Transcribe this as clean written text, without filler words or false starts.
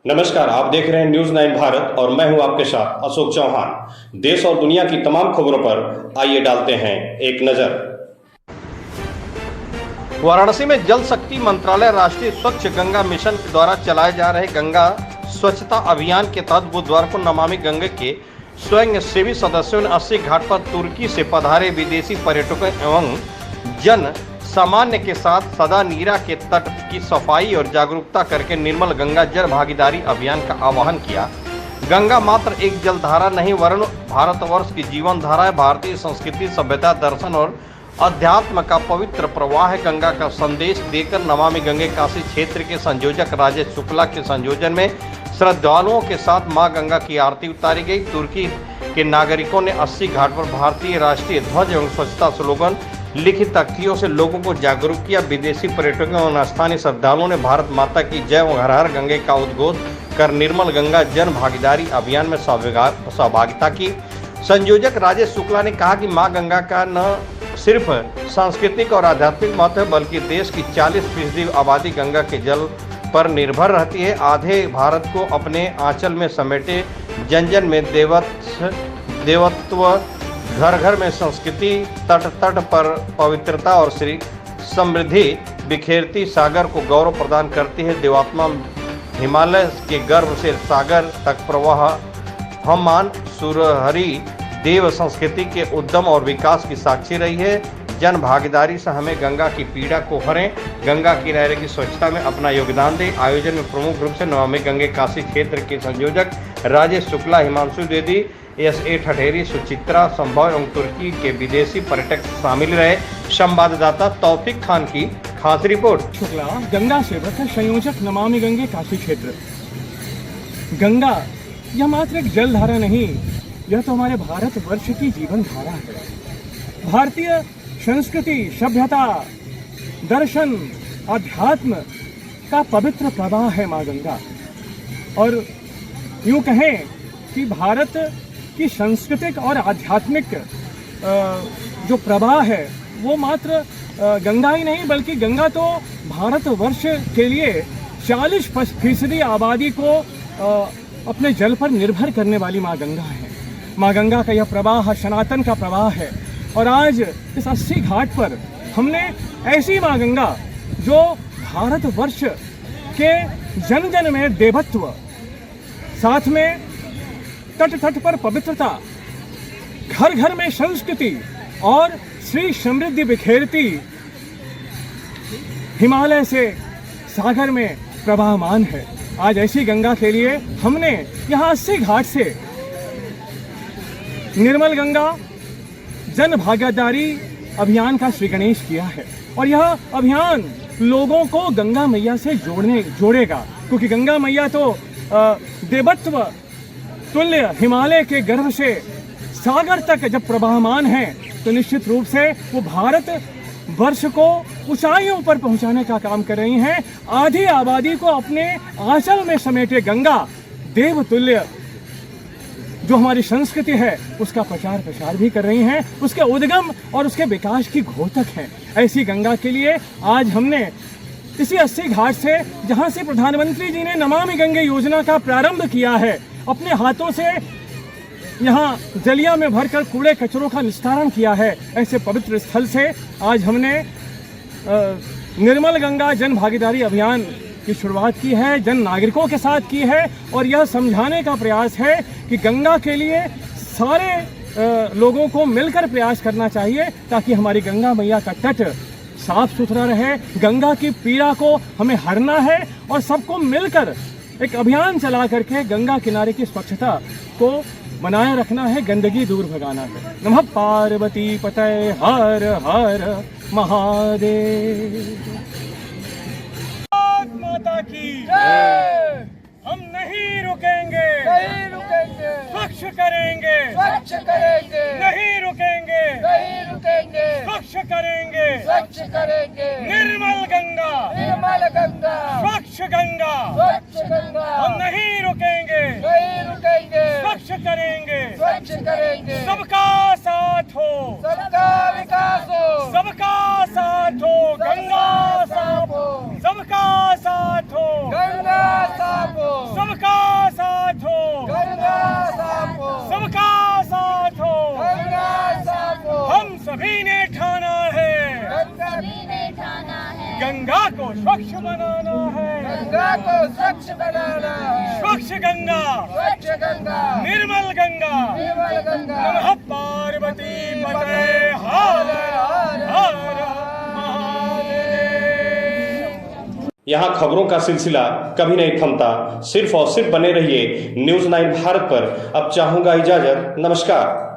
नमस्कार, आप देख रहे हैं न्यूज 9 भारत और मैं हूं आपके साथ अशोक चौहान। देश और दुनिया की तमाम खबरों पर आइए डालते हैं एक नजर। वाराणसी में जल शक्ति मंत्रालय राष्ट्रीय स्वच्छ गंगा मिशन के द्वारा चलाए जा रहे गंगा स्वच्छता अभियान के तहत बुधवार को नमामि गंगे के स्वयं सेवी सदस्यों ने 80 घाट पर तुर्की से पधारे विदेशी पर्यटकों एवं जन सामान्य के साथ सदा नीरा के तट की सफाई और जागरूकता करके निर्मल गंगा जल भागीदारी अभियान का आह्वान किया। गंगा मात्र एक जलधारा नहीं वरन भारतवर्ष की जीवन धारा है। भारतीय संस्कृति, सभ्यता, दर्शन और अध्यात्म का पवित्र प्रवाह है। गंगा का संदेश देकर नमामि गंगे काशी क्षेत्र के संयोजक राजेश शुक्ला के संयोजन में श्रद्धालुओं के साथ मां गंगा की आरती उतारी गई। तुर्की के नागरिकों ने 80 घाट पर भारतीय राष्ट्रीय ध्वज एवं स्वच्छता स्लोगन लिखित तख्तियों से लोगों को जागरूक किया। विदेशी पर्यटकों और स्थानीय श्रद्धालुओं ने भारत माता की जय व हर हर गंगे का उद्घोष कर निर्मल गंगा जन भागीदारी अभियान में सहभागिता की। संयोजक राजेश शुक्ला ने कहा कि मां गंगा का न सिर्फ सांस्कृतिक और आध्यात्मिक महत्व है बल्कि देश की 40% आबादी गंगा के जल पर निर्भर रहती है। आधे भारत को अपने आंचल में समेटे जन जन में देवत्व, घर घर में संस्कृति, तट तट पर पवित्रता और श्री समृद्धि बिखेरती सागर को गौरव प्रदान करती है। देवात्मा हिमालय के गर्भ से सागर तक प्रवाह हमान सुरहरी देव संस्कृति के उद्यम और विकास की साक्षी रही है। जन भागीदारी से हमें गंगा की पीड़ा को हरें, गंगा किनारे की स्वच्छता में अपना योगदान दें। आयोजन में प्रमुख रूप से नमामि गंगे काशी क्षेत्र के संयोजक राजेश शुक्ला, हिमांशु द्विवेदी, SA ठठेरी, सुचित्रा संभव एवं तुर्की के विदेशी पर्यटक शामिल रहे। संवाददाता तौफिक खान की खास रिपोर्ट। शुक्ला, गंगा सेवक संयोजक नमामि गंगे काशी क्षेत्र। गंगा यह मात्र एक जलधारा नहीं, यह तो हमारे भारतवर्ष की जीवन धारा है। भारतीय संस्कृति, सभ्यता, दर्शन, अध्यात्म का पवित्र प्रवाह है माँ गंगा। और यूँ कहें कि भारत की सांस्कृतिक और आध्यात्मिक जो प्रवाह है वो मात्र गंगा ही नहीं बल्कि गंगा तो भारतवर्ष के लिए 40% आबादी को अपने जल पर निर्भर करने वाली माँ गंगा है। माँ गंगा का यह प्रवाह सनातन का प्रवाह है। और आज इस 80 घाट पर हमने ऐसी माँ गंगा जो भारतवर्ष के जन जन में देवत्व, साथ में तट तट पर पवित्रता, घर घर में संस्कृति और श्री समृद्धि बिखेरती हिमालय से सागर में प्रवाहमान है। आज ऐसी गंगा के लिए हमने यहाँ 80 घाट से निर्मल गंगा जन भागीदारी अभियान का श्री गणेश किया है। और यह अभियान लोगों को गंगा मैया से जोड़ेगा, क्योंकि गंगा मैया तो देवत्व तुल्य हिमालय के गर्भ से सागर तक जब प्रवाहमान है तो निश्चित रूप से वो भारत वर्ष को ऊंचाइयों पर पहुंचाने का काम कर रही हैं। आधी आबादी को अपने आंचल में समेटे गंगा देव तुल्य जो हमारी संस्कृति है उसका प्रचार भी कर रही हैं, उसके उद्गम और उसके विकास की घोतक हैं। ऐसी गंगा के लिए आज हमने इसी 80 घाट से, जहां से प्रधानमंत्री जी ने नमामि गंगे योजना का प्रारंभ किया है, अपने हाथों से यहाँ जलिया में भरकर कूड़े कचरों का निस्तारण किया है, ऐसे पवित्र स्थल से आज हमने निर्मल गंगा जन भागीदारी अभियान की शुरुआत की है, जन नागरिकों के साथ की है। और यह समझाने का प्रयास है कि गंगा के लिए सारे लोगों को मिलकर प्रयास करना चाहिए ताकि हमारी गंगा मैया का तट साफ सुथरा रहे। गंगा की पीड़ा को हमें हरना है और सबको मिलकर एक अभियान चला करके गंगा किनारे की स्वच्छता को बनाए रखना है, गंदगी दूर भगाना है। नमः पार्वती पतये हर हर महादेव। माता की जय। हम नहीं रुकेंगे, स्वच्छ करेंगे, नहीं रुकेंगे, स्वच्छ करेंगे, निर्मल गंगा, स्वच्छ गंगा, हम नहीं रुकेंगे, स्वच्छ करेंगे, सबका साथ हो, सबका विकास हो, सबका साथ हो, गंगा साफ हो, सबका साथ हो, गंगा साफ हो, सबका स्वच्छ बनाना है, गंगा को स्वच्छ बनाना है, स्वच्छ गंगा, स्वच्छ गंगा, निर्मल गंगा, निर्मल गंगा। नमः पार्वती पते हर हर हर महादेव। यहाँ खबरों का सिलसिला कभी नहीं थमता। सिर्फ और सिर्फ बने रहिए न्यूज़ 9 भारत पर। अब चाहूंगा इजाजत। नमस्कार।